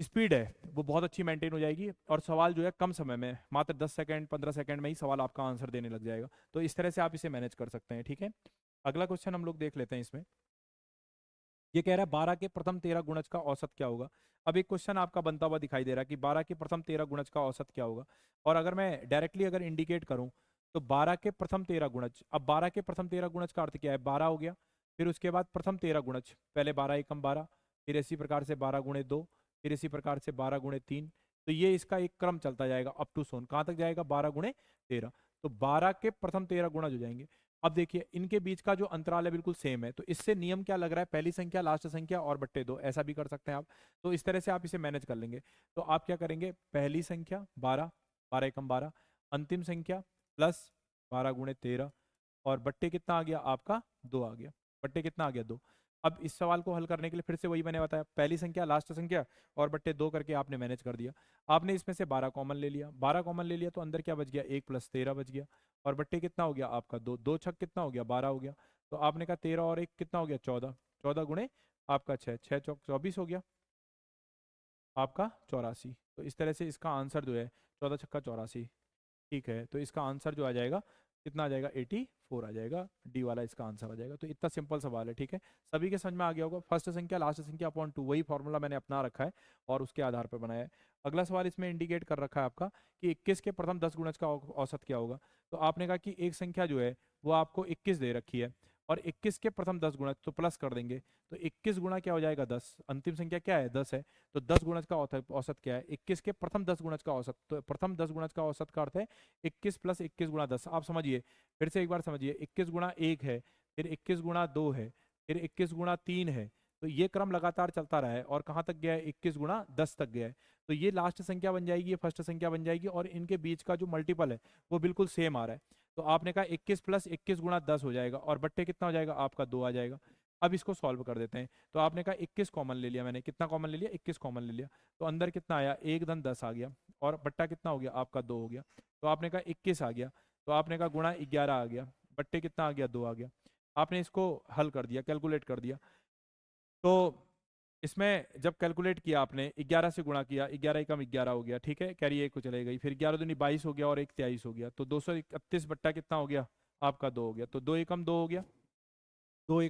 स्पीड है वो बहुत अच्छी मेंटेन हो जाएगी, और सवाल जो है कम समय में, मात्र 10 सेकंड 15 सेकंड में ही सवाल आपका आंसर देने लग जाएगा। तो इस तरह से आप इसे मैनेज कर सकते हैं, ठीक है। अगला क्वेश्चन हम लोग देख लेते हैं इसमें। ये कह रहा है 12 के प्रथम 13 गुणज का औसत क्या होगा। अब एक क्वेश्चन आपका बनता हुआ दिखाई दे रहा है कि 12 के प्रथम 13 गुणज का औसत क्या होगा, और अगर मैं डायरेक्टली अगर इंडिकेट करूं तो 12 के प्रथम 13 गुणज, अब 12 के प्रथम 13 गुणज का अर्थ क्या है, 12 हो गया, फिर उसके बाद प्रथम 13 गुणज, पहले 12 एकम 12, फिर इसी प्रकार से 12 गुणे 2, फिर इसी प्रकार से 12 गुणे 3, तो ये इसका एक क्रम चलता जाएगा अप टू सोन, कहाँ तक जाएगा, 12 गुणे 13, तो 12 के प्रथम 13 गुणज हो जाएंगे। अब देखिए इनके बीच का जो अंतराल है बिल्कुल सेम है, तो इससे नियम क्या लग रहा है, पहली संख्या लास्ट संख्या और बट्टे 2, ऐसा भी कर सकते हैं आप। तो इस तरह से आप इसे मैनेज कर लेंगे। तो आप क्या करेंगे, पहली संख्या 12, 12 एकम 12, अंतिम संख्या प्लस 12 गुणे 13, और बट्टे कितना आ गया आपका, 2 आ गया, बट्टे कितना आ गया, 2। अब इस सवाल को हल करने के लिए फिर से वही मैंने बताया, पहली संख्या लास्ट संख्या और बट्टे 2 करके आपने मैनेज कर दिया। आपने इसमें से 12 कॉमन ले लिया, 12 कॉमन ले लिया तो अंदर क्या बच गया, 1 प्लस 13 बच गया, और बट्टे कितना हो गया आपका, 2, 2 छक कितना हो गया, 12 हो गया। तो आपने कहा 13 और 1 कितना हो गया, 14, 14 गुणे आपका 6, 6 चौक 24 हो गया आपका 84। तो इस तरह से इसका आंसर जो है 14 छक्का 84, ठीक है। तो इसका आंसर जो आ जाएगा कितना आ जाएगा, 84 आ जाएगा, डी वाला इसका आंसर आ जाएगा। तो इतना सिंपल सवाल है, ठीक है, सभी के समझ में आ गया होगा। फर्स्ट संख्या लास्ट संख्या अपॉन 2, वही फॉर्मूला मैंने अपना रखा है और उसके आधार पर बनाया है। अगला सवाल इसमें इंडिकेट कर रखा है आपका कि 21 के प्रथम 10 गुणज का औसत क्या होगा। तो आपने कहा कि एक संख्या जो है वो आपको 21 दे रखी है, और 21 के प्रथम 10 गुणज, तो प्लस कर देंगे, तो 21 गुणा क्या हो जाएगा, 10, अंतिम संख्या क्या है, 10 है, तो 10 गुणज का औसत क्या है, 21 के प्रथम 10 गुणज का औसत, तो प्रथम 10 गुणज का औसत का अर्थ है 21 प्लस 21 गुणा 10। आप समझिए, फिर से एक बार समझिए, 21 गुणा 1 है, फिर 21 गुणा 2 है, फिर 21 गुणा 3 है, तो ये क्रम लगातार चलता रहा है और कहाँ तक गया है, 21 गुणा 10 तक गया है। तो ये लास्ट संख्या बन जाएगी, ये फर्स्ट संख्या बन जाएगी, और इनके बीच का जो मल्टीपल है वो बिल्कुल सेम आ रहा है। तो आपने कहा 21 प्लस 21 गुणा 10 हो जाएगा, और बट्टे कितना हो जाएगा आपका, 2 आ जाएगा। अब इसको सॉल्व कर देते हैं। तो आपने कहा 21 कॉमन ले लिया, मैंने कितना कॉमन ले लिया, 21 कॉमन ले लिया, तो अंदर कितना आया, 1 धन 10 आ गया, और बट्टा कितना हो गया आपका, 2 हो गया। तो आपने कहा 21 आ गया, तो आपने कहा गुणा 11 आ गया, बट्टे कितना आ गया, 2 आ गया। आपने इसको हल कर दिया, कैलकुलेट कर दिया। तो इसमें जब कैलकुलेट किया आपने, 11 से गुणा किया, 11 एकम 11 हो गया, ठीक है, कैरी एक को चले गई, फिर 11 दूनी 22 हो गया, और 1 23 हो गया, तो 231 बट्टा कितना हो गया आपका, 2 हो गया, तो 2 एकम 2 हो गया, दो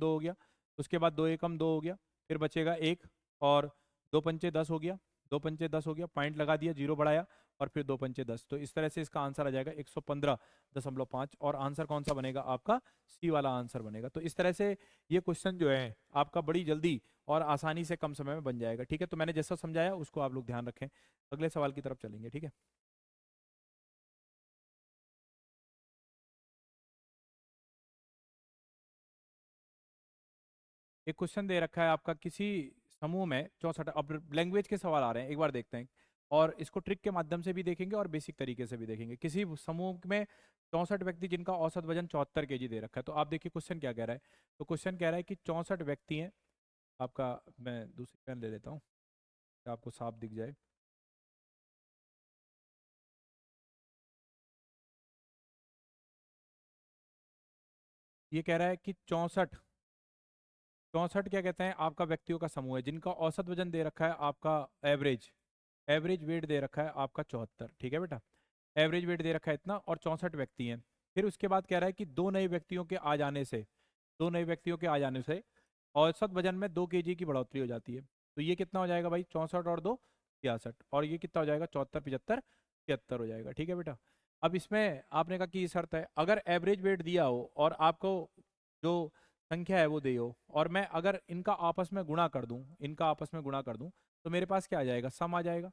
हो गया, उसके बाद 2 एकम 2 हो गया, फिर बचेगा 1, और 2 पंचे 10 हो गया, 2 पंचे 10 हो गया, पॉइंट लगा दिया, जीरो बढ़ाया, और फिर 2 पंचे 10। तो इस तरह से इसका आंसर आ जाएगा 115.5, और आंसर कौन सा बनेगा आपका? सी वाला आंसर बनेगा। तो इस तरह से ये क्वेश्चन जो है आपका बड़ी जल्दी और आसानी से कम समय में बन जाएगा। ठीक है, तो मैंने जैसा समझाया उसको आप लोग ध्यान रखें। अगले सवाल की तरफ चलेंगे। ठीक है, एक क्वेश्चन दे रखा है आपका, किसी समूह में 64, अब लैंग्वेज के सवाल आ रहे हैं, एक बार देखते हैं, और इसको ट्रिक के माध्यम से भी देखेंगे और बेसिक तरीके से भी देखेंगे। किसी समूह में 64 व्यक्ति जिनका औसत वजन 74 kg दे रखा है। तो आप देखिए क्वेश्चन क्या कह रहा है। तो क्वेश्चन कह रहा है कि 64 व्यक्ति हैं आपका, मैं दूसरी पेन ले लेता हूँ कि आपको साफ दिख जाए। ये कह रहा है कि 64 क्या कहते हैं, आपका व्यक्तियों का समूह है जिनका औसत वजन दे रखा है आपका, एवरेज एवरेज वेट दे रखा है आपका 74। ठीक है बेटा, एवरेज वेट दे रखा है इतना, और 64 व्यक्ति हैं। फिर उसके बाद कह रहा है कि दो नए व्यक्तियों के आ जाने से औसत वजन में 2 kg की बढ़ोतरी हो जाती है। तो ये कितना हो जाएगा भाई? 64 और 2 66, और ये कितना हो जाएगा? 74 75 76 हो जाएगा। ठीक है बेटा, अब इसमें आपने कहा कि शर्त है, अगर एवरेज वेट दिया हो और आपको जो संख्या है वो दी हो, और मैं अगर इनका आपस में गुणा कर दूं, तो मेरे पास क्या आ जाएगा? सम आ जाएगा।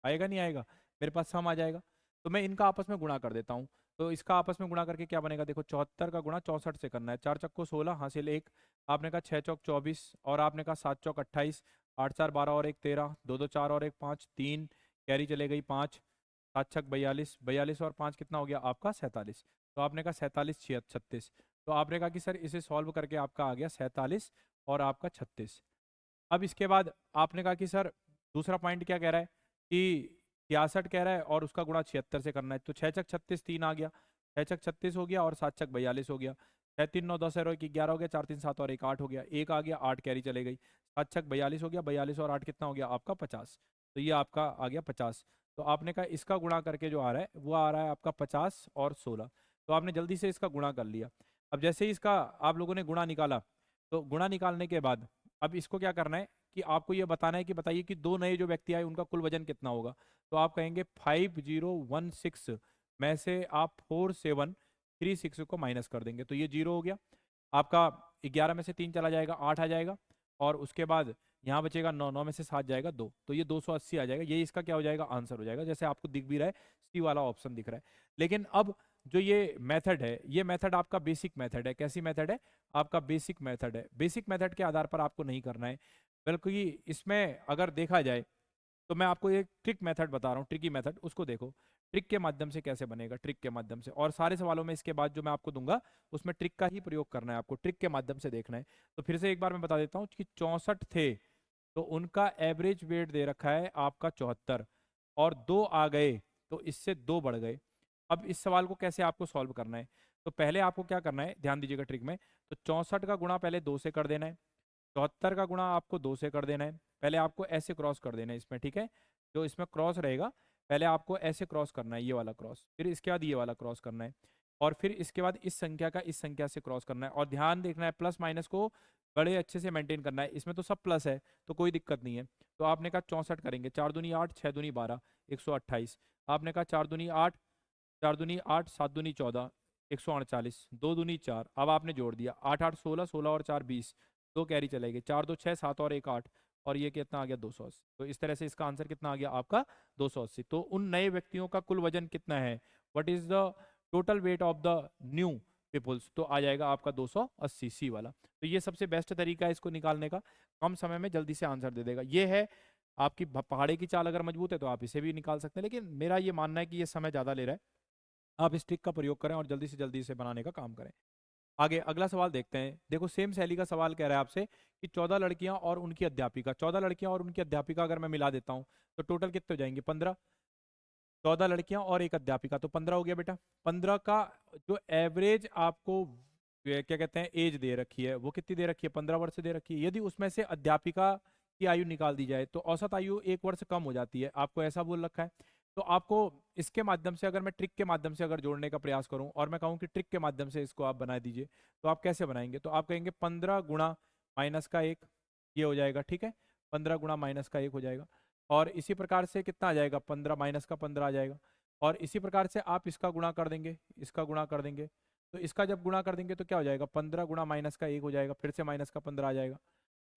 आएगा नहीं आएगा? मेरे पास सम आ जाएगा। तो मैं इनका आपस में गुणा कर देता हूँ। तो इसका आपस में गुणा करके क्या बनेगा? देखो, 74 का गुणा 64 से करना है। 4 चक्को 16 हासिल 1, आपने कहा 6 चौक 24, और आपने कहा 7 चौक 28, 8 4 12 और 1 13, 2 2 4 और 1 5, 3 कैरी चले गई 5, 7 छक 42, 42 और 5 कितना हो गया आपका? 47। तो आपने कहा 47 36। तो आपने कहा कि सर इसे सॉल्व करके आपका आ गया 47 और आपका 36। अब इसके बाद आपने कहा कि सर दूसरा पॉइंट क्या कह रहा है कि 66 कह रहा है और उसका गुणा 76 से करना है। तो 6 छक 36 3 आ गया, 6 छक 36 हो गया, और 7 छक 42 हो गया, 6 3 9 10 और 1 11 हो गया, 4 3 7 और 1 8 हो गया, 1 आ गया, 8 कैरी चले गई, 7 छक 42 हो गया, 42 और 8 कितना हो गया आपका? 50। तो ये आपका आ गया 50। तो आपने कहा इसका गुणा करके जो आ रहा है वो आ रहा है आपका 50 और 16। तो आपने जल्दी से इसका गुणा कर लिया। अब जैसे ही इसका आप लोगों ने गुणा निकाला, तो गुणा निकालने के बाद अब इसको क्या करना है कि आपको ये बताना है कि बताइए कि दो नए जो व्यक्ति आए उनका कुल वजन कितना होगा। तो आप कहेंगे 5016 में से आप 4736 को माइनस कर देंगे, तो ये जीरो हो गया आपका। 11 में से 3 चला जाएगा, 8 आ जाएगा, और उसके बाद यहाँ बचेगा 9, 9 में से 7 जाएगा 2, तो ये 280 आ जाएगा। ये इसका क्या हो जाएगा? आंसर हो जाएगा, जैसे आपको दिख भी रहा है, सी वाला ऑप्शन दिख रहा है। लेकिन अब जो ये मेथड है, ये मेथड आपका बेसिक मेथड है। कैसी मेथड है? आपका बेसिक मेथड है। बेसिक मेथड के आधार पर आपको नहीं करना है, बल्कि इसमें अगर देखा जाए तो मैं आपको एक ट्रिक मेथड बता रहा हूँ, ट्रिकी मेथड, उसको देखो ट्रिक के माध्यम से कैसे बनेगा, ट्रिक के माध्यम से। और सारे सवालों में इसके बाद जो मैं आपको दूंगा उसमें ट्रिक का ही प्रयोग करना है, आपको ट्रिक के माध्यम से देखना है। तो फिर से एक बार मैं बता देता हूँ कि 64 थे, तो उनका एवरेज वेट दे रखा है आपका 74, और 2 आ गए तो इससे 2 बढ़ गए। अब इस सवाल को कैसे आपको सॉल्व करना है? तो पहले आपको क्या करना है, ध्यान दीजिएगा ट्रिक में। तो 64 का गुणा पहले 2 से कर देना है, 74 का गुणा आपको 2 से कर देना है। पहले आपको ऐसे क्रॉस कर देना है इसमें, ठीक है? जो इसमें क्रॉस रहेगा पहले आपको ऐसे क्रॉस करना है, ये वाला क्रॉस, फिर इसके बाद ये वाला क्रॉस करना है, और फिर इसके बाद इस संख्या का इस संख्या से क्रॉस करना है। और ध्यान देखना है, प्लस माइनस को बड़े अच्छे से मेंटेन करना है। इसमें तो सब प्लस है तो कोई दिक्कत नहीं है। तो आपने कहा 64 करेंगे, 4 दूनी 8, 6 दूनी 12, 128। आपने कहा 4 दूनी 8, 4 दूनी 8, 7 दूनी 14, 148, 2 दूनी 4। अब आपने जोड़ दिया, 8 8 16, 16 और 4 20, 2 कैरी चलेगी, 4 2 6 7 और 1 8, और ये कितना आ गया? 280। तो इस तरह से इसका आंसर कितना आ गया आपका? 280। तो उन नए व्यक्तियों का कुल वजन कितना है? What is the total weight of the new peoples? तो आ जाएगा आपका 280, सी वाला। तो ये सबसे बेस्ट तरीका है इसको निकालने का, कम समय में जल्दी से आंसर दे देगा। ये है आपकी पहाड़े की चाल, अगर मजबूत है तो आप इसे भी निकाल सकते हैं, लेकिन मेरा ये मानना है कि ये समय ज़्यादा ले रहा है। आप इस ट्रिक का प्रयोग करें और जल्दी से जल्दी इसे बनाने का काम करें। आगे अगला सवाल देखते हैं। देखो सेम शैली का सवाल कह रहा है आपसे कि 14 लड़कियां और उनकी अध्यापिका, 14 लड़कियां और उनकी अध्यापिका अगर मैं मिला देता हूं तो टोटल कितने हो जाएंगे? 15। 14 लड़कियां और एक अध्यापिका, तो 15 हो गया बेटा। 15 का जो एवरेज आपको क्या कहते हैं एज दे रखी है, वो कितनी दे रखी है? 15 वर्ष दे रखी है। यदि उसमें से अध्यापिका की आयु निकाल दी जाए तो औसत आयु 1 वर्ष कम हो जाती है, आपको ऐसा बोल रखा है। तो आपको इसके माध्यम से, अगर मैं ट्रिक के माध्यम से अगर जोड़ने का प्रयास करूं और मैं कहूं कि ट्रिक के माध्यम से इसको आप बना दीजिए, तो आप कैसे बनाएंगे? तो आप कहेंगे 15 गुणा माइनस का 1, ये हो जाएगा, ठीक है, 15 गुणा माइनस का 1 हो जाएगा। और इसी प्रकार से कितना आ जाएगा? 15 माइनस का 15 आ जाएगा। और इसी प्रकार से आप इसका गुणा कर देंगे, इसका गुणा कर देंगे, तो इसका जब गुणा कर देंगे तो क्या हो जाएगा? 15 गुणा माइनस का 1 हो जाएगा, फिर से माइनस का 15 आ जाएगा।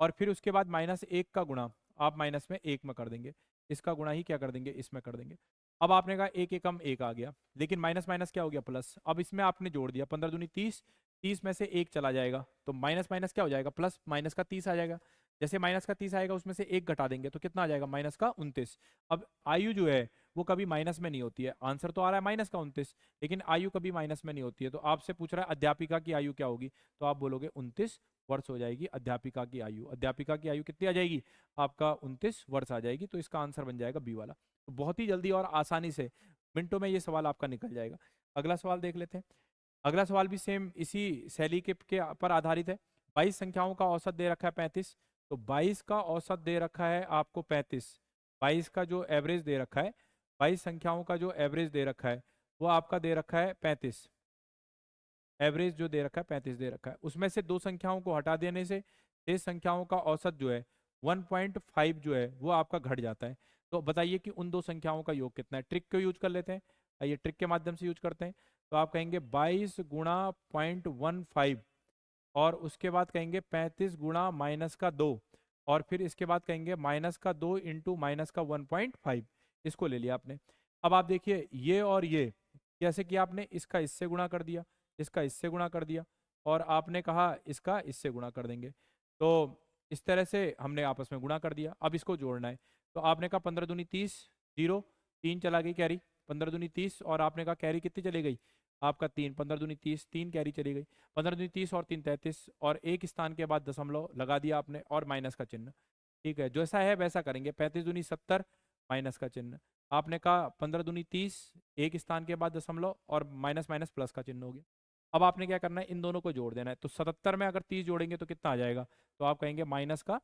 और फिर उसके बाद माइनस 1 का गुणा आप माइनस में 1 में कर देंगे, इसका गुणा ही क्या कर देंगे? इसमें कर देंगे। अब आपने कहा 1 एकम 1 आ गया, लेकिन माइनस माइनस क्या हो गया? प्लस। अब इसमें आपने जोड़ दिया, 15 दूनी 30, 30 में से 1 चला जाएगा, तो माइनस माइनस क्या हो जाएगा? प्लस, माइनस का 30 आ जाएगा। जैसे माइनस का 30 आएगा, उसमें से 1 घटा देंगे तो कितना आ जाएगा? माइनस का 29। अब आयु जो है वो कभी माइनस में नहीं होती है, आंसर तो आ रहा है माइनस का 29, लेकिन आयु कभी माइनस में नहीं होती है। तो आपसे पूछ रहा है अध्यापिका की आयु क्या होगी, तो आप बोलोगे 29 वर्ष हो जाएगी अध्यापिका की आयु। अध्यापिका की आयु कितनी आ जाएगी? आपका 29 वर्ष आ जाएगी। तो इसका आंसर बन जाएगा बी वाला। तो बहुत ही जल्दी और आसानी से मिनटों में ये सवाल आपका निकल जाएगा। अगला सवाल देख लेते हैं। अगला सवाल भी सेम इसी शैली के पर आधारित है। 22 संख्याओं का औसत दे रखा है 35, तो 22 का औसत दे रखा है आपको 35। 22 का जो एवरेज दे रखा है, 22 संख्याओं का जो एवरेज दे रखा है वो आपका दे रखा है 35। एवरेज जो दे रखा है 35 दे रखा है, उसमें से दो संख्याओं को हटा देने से शेष संख्याओं का औसत जो है 1.5 जो है वो आपका घट जाता है। तो बताइए कि उन दो संख्याओं का योग कितना है? ट्रिक को यूज कर लेते हैं, आइए ट्रिक के माध्यम से यूज करते हैं। तो आप कहेंगे 22 गुणा 0.15, और उसके बाद कहेंगे 35 गुणा माइनस का 2, और फिर इसके बाद कहेंगे माइनस का 2 इंटू माइनस का 1.5। इसको ले लिया आपने। अब आप देखिए ये और ये जैसे कि आपने इसका इससे गुणा कर दिया, इसका इससे गुणा कर दिया, और आपने कहा इसका इससे गुणा कर देंगे। तो इस तरह से हमने आपस में गुणा कर दिया। अब इसको जोड़ना है, तो आपने कहा 15 दूनी 30, 0, 3 चला गई कैरी, 15 दूनी 30, और आपने कहा कैरी कितनी चली गई? आपका 3, 15 दूनी 30, 3 कैरी चली गई, 15 दूनी 30 और 3 33, और एक स्थान के बाद दशमलव लगा दिया आपने और माइनस का चिन्ह। ठीक है, जैसा है वैसा करेंगे। 35 दूनी 70, माइनस का चिन्ह। आपने कहा 15 दूनी 30, एक स्थान के बाद दशमलव और माइनस माइनस प्लस का चिन्ह हो गया। अब आपने क्या करना है? इन दोनों को जोड़ देना है। तो 77 में अगर 30 जोड़ेंगे तो कितना आ जाएगा? तो आप कहेंगे माइनस का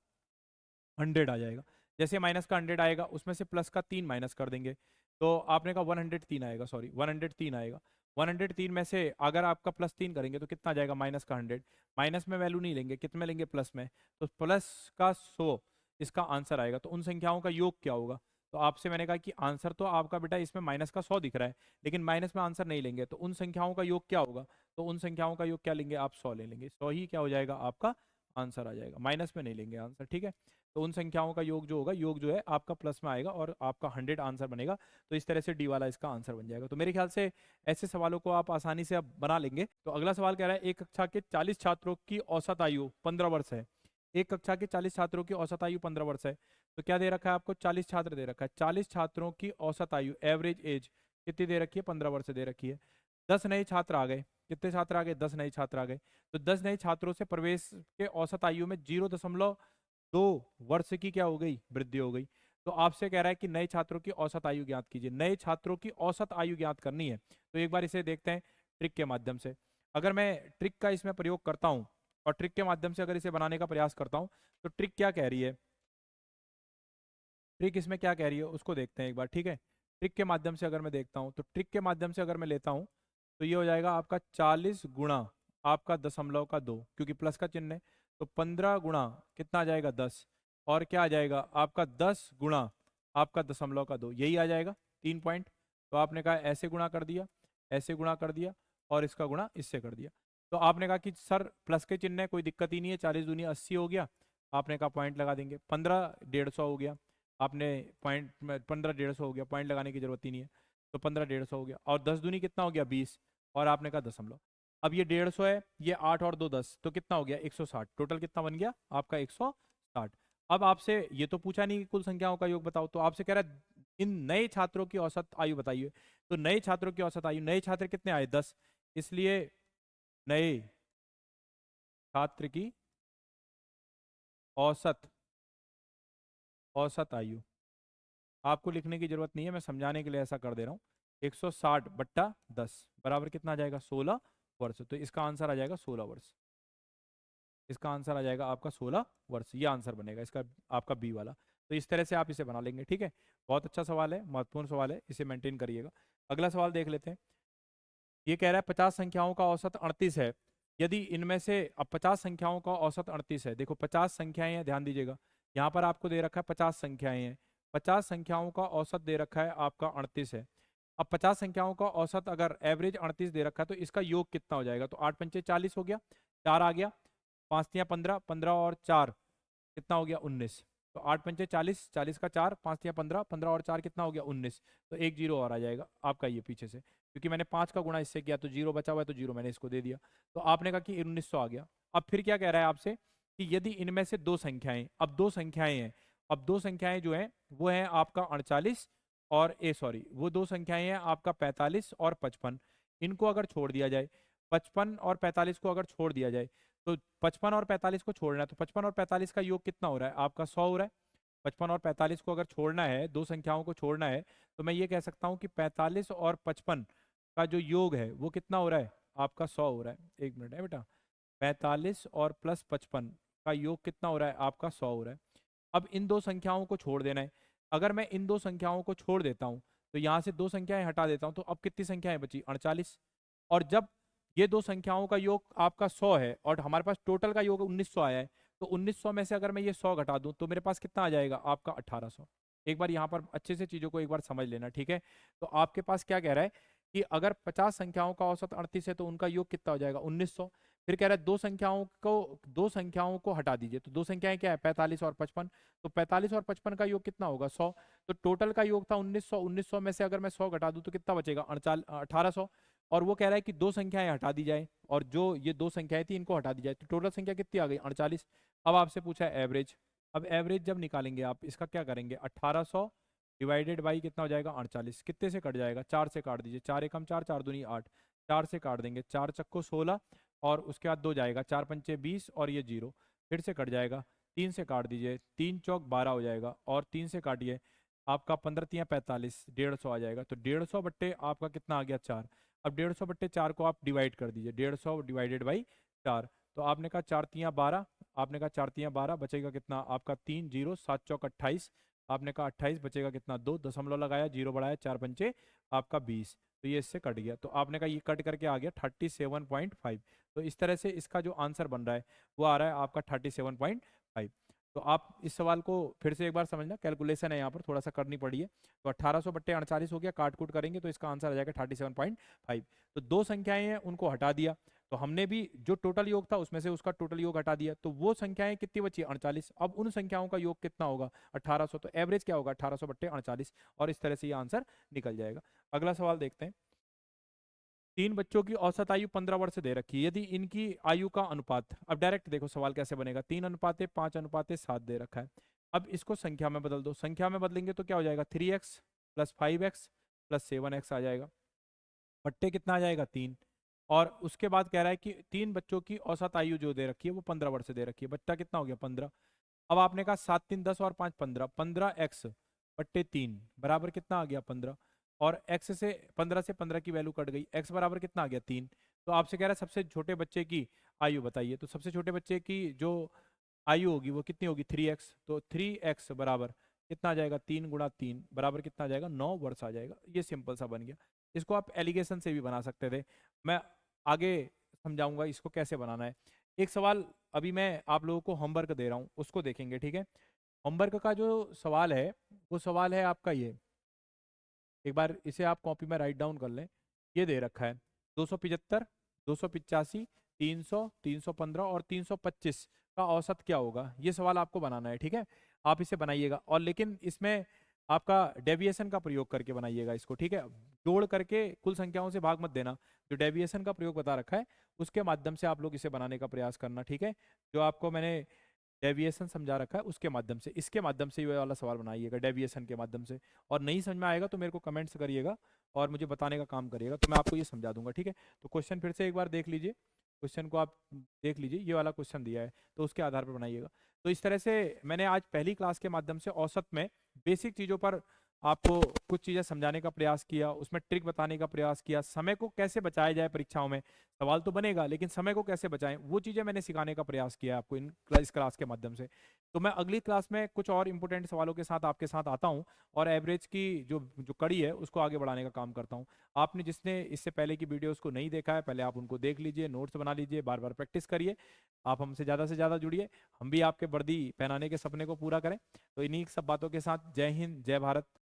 100 आ जाएगा। जैसे माइनस का 100 आएगा, उसमें से प्लस का 3 माइनस कर देंगे, तो आपने कहा 103 आएगा, सॉरी 103 आएगा। 103 में से अगर आपका प्लस 3 करेंगे तो कितना आ जाएगा? माइनस का 100। माइनस में वैल्यू नहीं लेंगे, कितने में लेंगे? प्लस में। तो प्लस का 100 इसका आंसर आएगा। तो उन संख्याओं का योग क्या होगा? तो आपसे मैंने कहा कि आंसर तो आपका बेटा इसमें माइनस का 100 दिख रहा है, लेकिन माइनस में आंसर नहीं लेंगे, तो उन संख्याओं का योग क्या होगा? तो उन संख्याओं का योग क्या लेंगे? आप 100 ले लेंगे, 100 ही क्या हो जाएगा? आपका आंसर आ जाएगा, माइनस में नहीं लेंगे आंसर। ठीक है, तो उन संख्याओं का योग जो होगा, योग जो है आपका प्लस में आएगा और आपका 100 आंसर बनेगा। तो इस तरह से डी वाला इसका आंसर बन जाएगा। तो मेरे ख्याल से ऐसे सवालों को आप आसानी से अब बना लेंगे। तो अगला सवाल कह रहा है एक कक्षा के 40 छात्रों की औसत आयु 15 वर्ष है। एक कक्षा के 40 छात्रों की औसत आयु 15 वर्ष है। तो क्या दे रखा है आपको? 40 छात्र दे रखा है। 40 छात्रों की औसत आयु, एवरेज एज कितनी दे रखी है? 15 वर्ष दे रखी है। 10 नए छात्र आ गए। कितने छात्र आ गए? 10 नए छात्र आ गए। तो 10 नए छात्रों से प्रवेश के औसत आयु में 0.2 वर्ष की क्या हो गई? वृद्धि हो गई। तो आपसे कह रहा है कि नए छात्रों की औसत आयु ज्ञात कीजिए। नए छात्रों की औसत आयु ज्ञात करनी है, तो एक बार इसे देखते हैं ट्रिक के माध्यम से। अगर मैं ट्रिक का इसमें प्रयोग करता हूं और ट्रिक के माध्यम से अगर इसे बनाने का प्रयास करता हूं, तो ट्रिक क्या कह रही है? ट्रिक इसमें क्या कह रही है उसको देखते हैं एक बार, ठीक है। ट्रिक के माध्यम से अगर मैं देखता हूं, तो ट्रिक के माध्यम से अगर मैं लेता हूं, तो ये हो जाएगा आपका 40 गुणा आपका दशमलव का 2, क्योंकि प्लस का चिन्ह है। तो 15 गुणा कितना आ जाएगा? 10, और क्या आ जाएगा आपका? 10 गुणा आपका दशमलव का 2, यही आ जाएगा 3 पॉइंट। तो आपने कहा ऐसे गुणा कर दिया, ऐसे गुणा कर दिया, और इसका गुणा इससे कर दिया। तो आपने कहा कि सर प्लस के चिन्ह है, कोई दिक्कत ही नहीं है, 40 दूनी 80 हो गया। आपने कहा पॉइंट लगा देंगे। 15 150 हो गया, आपने पॉइंट 15 150 हो गया, पॉइंट लगाने की जरूरत ही नहीं है। तो 15 150 हो गया, और 10 दूनी कितना हो गया? 20, और आपने कहा दशमलव। अब ये 150 है, ये 8 और 2 10, तो कितना हो गया? 160। टोटल कितना बन गया आपका? 160। अब आपसे ये तो पूछा नहीं कि कुल संख्याओं का योग बताओ, तो आपसे कह रहा है इन नए छात्रों की औसत आयु बताइए। तो नए छात्रों की औसत आयु, नए छात्र कितने आए? 10, इसलिए नए छात्र की औसत औसत आयु, आपको लिखने की जरूरत नहीं है, मैं समझाने के लिए ऐसा कर दे रहा हूँ। 160 बट्टा 10 बराबर कितना आ जाएगा? 16 वर्ष। तो इसका आंसर आ जाएगा 16 वर्ष। इसका आंसर आ जाएगा आपका 16 वर्ष, ये आंसर बनेगा इसका आपका बी वाला। तो इस तरह से आप इसे बना लेंगे, ठीक है। बहुत अच्छा सवाल है, महत्वपूर्ण सवाल है, इसे मेंटेन करिएगा। अगला सवाल देख लेते हैं। ये कह रहा है 50 संख्याओं का औसत 38 है, यदि इनमें से, अब 50 संख्याओं का औसत 38 है, देखो 50 संख्याएं हैं, ध्यान दीजिएगा, यहाँ पर आपको दे रखा है 50 संख्याएं हैं, 50 संख्याओं का औसत दे रखा है आपका 38 है। अब 50 संख्याओं का औसत अगर एवरेज 38 दे रखा है तो इसका योग कितना हो जाएगा, तो 8 पंचे 40 हो गया, 4 आ गया, 5 तियां 15, 15 और 4 कितना हो गया 19, तो 8 पंचे 40, 40 का 4, 5 तियां 15, 15 और 4 कितना हो गया 19, तो एक जीरो और आ जाएगा आपका ये पीछे से, क्योंकि मैंने 5 का गुणा इससे किया तो जीरो बचा हुआ है, तो जीरो मैंने इसको दे दिया, तो आपने कहा कि 1900 आ गया। अब फिर क्या कह रहा है आपसे कि यदि इनमें से दो संख्याएं, अब दो संख्याएं हैं, अब दो संख्याएं जो हैं वो है आपका 48 और सॉरी वो दो संख्याएं हैं आपका 45 और 55, इनको अगर छोड़ दिया जाए, 55 और 45 को अगर छोड़ दिया जाए, तो 55 और 45 को छोड़ना है, तो 55 और 45 का योग कितना हो रहा है आपका 100 हो रहा है। 55 और 45 को अगर छोड़ना है, दो संख्याओं को छोड़ना है, तो मैं ये कह सकता हूं कि 45 और 55 का जो योग है वो कितना हो रहा है आपका 100 हो रहा है। एक मिनट है बेटा, 45 और प्लस 55 का योग कितना हो रहा है आपका 100 हो रहा है। अब इन दो संख्याओं को छोड़ देना है, अगर मैं इन दो संख्याओं को छोड़ देता हूं, तो यहां से दो संख्याएं हटा देता हूं, तो अब कितनी संख्याएं बची 48, और जब ये दो संख्याओं का योग आपका 100 है और हमारे पास टोटल का योग 1900 आया है, तो 1900 में से अगर मैं ये 100 घटा दूं तो मेरे पास कितना आ जाएगा आपका 1800। एक बार यहाँ पर अच्छे से चीजों को एक बार समझ लेना, ठीक है। तो आपके पास क्या कह रहा है कि अगर 50 संख्याओं का औसत 38 है तो उनका योग कितना हो जाएगा 1900। फिर कह रहा है दो संख्याओं को हटा दीजिए, तो दो संख्याएं क्या है 45 और 55, तो 45 और 55 का योग कितना होगा 100, तो टोटल का योग था 1900, 1900 में से अगर मैं 100 घटा दूं तो कितना बचेगा 1800, और वो कह रहा है कि दो संख्याएं हटा दी जाए, और जो ये दो संख्याएं थी इनको हटा दी जाए, तो टोटल संख्या कितनी आ गई 48। अब आपसे पूछा है एवरेज, अब एवरेज जब निकालेंगे आप इसका क्या करेंगे, 1800 डिवाइडेड बाई कितना हो जाएगा 48, कितने से कट जाएगा, 4 से काट दीजिए, 4 एकम 4, 4 दूनी 8, 4 से काट देंगे, 4 चक्को 16, और उसके बाद 2 जाएगा, 4 पंचे 20 और ये जीरो, फिर से कट जाएगा, 3 से काट दीजिए, 3 चौक 12 हो जाएगा, और 3 से काटिए आपका 15 तियां 45, 150 आ जाएगा, तो 150 बट्टे आपका कितना आ गया 4। अब 150 बट्टे 4 को आप डिवाइड कर दीजिए, 150 डिवाइडेड बाई 4, तो आपने कहा 4 तियां 12, आपने कहा 4 तियां 12, बचेगा कितना आपका 3 जीरो, 7 चौक 28, आपने कहा 28, बचेगा कितना 2, दशमलव लगाया, जीरो बढ़ाया, 4 पंचे आपका 20, तो ये इससे कट गया, तो आपने कहा ये कट करके आ गया 37.5। तो इस तरह से इसका जो आंसर बन रहा है वो आ रहा है आपका 37.5। तो आप इस सवाल को फिर से एक बार समझना, कैलकुलेशन है यहाँ पर थोड़ा सा करनी पड़ी है। तो 1800 बट्टे 48 हो गया, काट कूट करेंगे तो इसका आंसर आ जाएगा 37.5। तो दो संख्याएं हैं उनको हटा दिया, तो हमने भी जो टोटल योग था उसमें से उसका टोटल योग हटा दिया, तो वो संख्याएं कितनी बची 48, अब उन संख्याओं का योग कितना होगा 1800, तो एवरेज क्या होगा 1800 बट्टे 48, और इस तरह से ये आंसर निकल जाएगा। अगला सवाल देखते हैं। तीन बच्चों की औसत आयु 15 वर्ष दे रखी है, यदि इनकी आयु का अनुपात, अब डायरेक्ट देखो सवाल कैसे बनेगा, 3:5:5:7 दे रखा है। अब इसको संख्या में बदल दो, संख्या में बदलेंगे तो क्या हो जाएगा 3x plus 5x plus 7x आ जाएगा, बट्टे कितना आ जाएगा 3, और उसके बाद कह रहा है कि तीन बच्चों की औसत आयु जो दे रखी है वो 15 वर्ष दे रखी है, बच्चा कितना हो गया 15। अब आपने कहा 7 3 10 और 5 15, 15x बट्टे 3 बराबर कितना आ गया 15, और x से 15 से 15 की वैल्यू कट गई, x बराबर कितना आ गया 3। तो आपसे कह रहा है सबसे छोटे बच्चे की आयु बताइए, तो सबसे छोटे बच्चे की जो आयु होगी वो कितनी होगी 3x, तो 3x बराबर कितना आ जाएगा 3 गुणा 3 बराबर कितना आ जाएगा 9 वर्ष आ जाएगा। ये सिंपल सा बन गया, इसको आप एलिगेशन से भी बना सकते थे, मैं आगे समझाऊंगा इसको कैसे बनाना है। एक सवाल अभी मैं आप लोगों को होमवर्क दे रहा हूँ उसको देखेंगे, ठीक है। होमवर्क का जो सवाल है वो सवाल है आपका ये, एक बार इसे आप कॉपी में राइट डाउन कर लें। ये दे रखा है 275, 285, 300, 315 और 325 का औसत क्या होगा, ये सवाल आपको बनाना है, ठीक है। आप इसे बनाइएगा, और लेकिन इसमें आपका डेविएशन का प्रयोग करके बनाइएगा इसको, ठीक है। जोड़ करके कुल संख्याओं से भाग मत देना, जो डेविएशन का प्रयोग बता रखा है उसके माध्यम से आप लोग इसे बनाने का प्रयास करना, ठीक है। जो आपको मैंने डेविएशन समझा रखा है उसके माध्यम से, इसके माध्यम से ये वाला सवाल बनाइएगा डेविएशन के माध्यम से, और नहीं समझ में आएगा तो मेरे को कमेंट्स करिएगा और मुझे बताने का काम करिएगा, तो मैं आपको ये समझा दूंगा, ठीक है। तो क्वेश्चन फिर से एक बार देख लीजिए, क्वेश्चन को आप देख लीजिए, ये वाला क्वेश्चन दिया है तो उसके आधार पर बनाइएगा। तो इस तरह से मैंने आज पहली क्लास के माध्यम से औसत में बेसिक चीज़ों पर आपको कुछ चीज़ें समझाने का प्रयास किया, उसमें ट्रिक बताने का प्रयास किया, समय को कैसे बचाया जाए परीक्षाओं में। सवाल तो बनेगा लेकिन समय को कैसे बचाएं, वो चीज़ें मैंने सिखाने का प्रयास किया आपको इस क्लास के माध्यम से। तो मैं अगली क्लास में कुछ और इंपॉर्टेंट सवालों के साथ आपके साथ आता हूँ और एवरेज की जो जो कड़ी है उसको आगे बढ़ाने का काम करता हूँ। आपने जिसने इससे पहले की वीडियोस को नहीं देखा है, पहले आप उनको देख लीजिए, नोट्स बना लीजिए, बार बार प्रैक्टिस करिए। आप हमसे ज़्यादा से ज़्यादा जुड़िए, हम भी आपके वर्दी पहनाने के सपने को पूरा करें। तो इन्हीं सब बातों के साथ जय हिंद, जय भारत।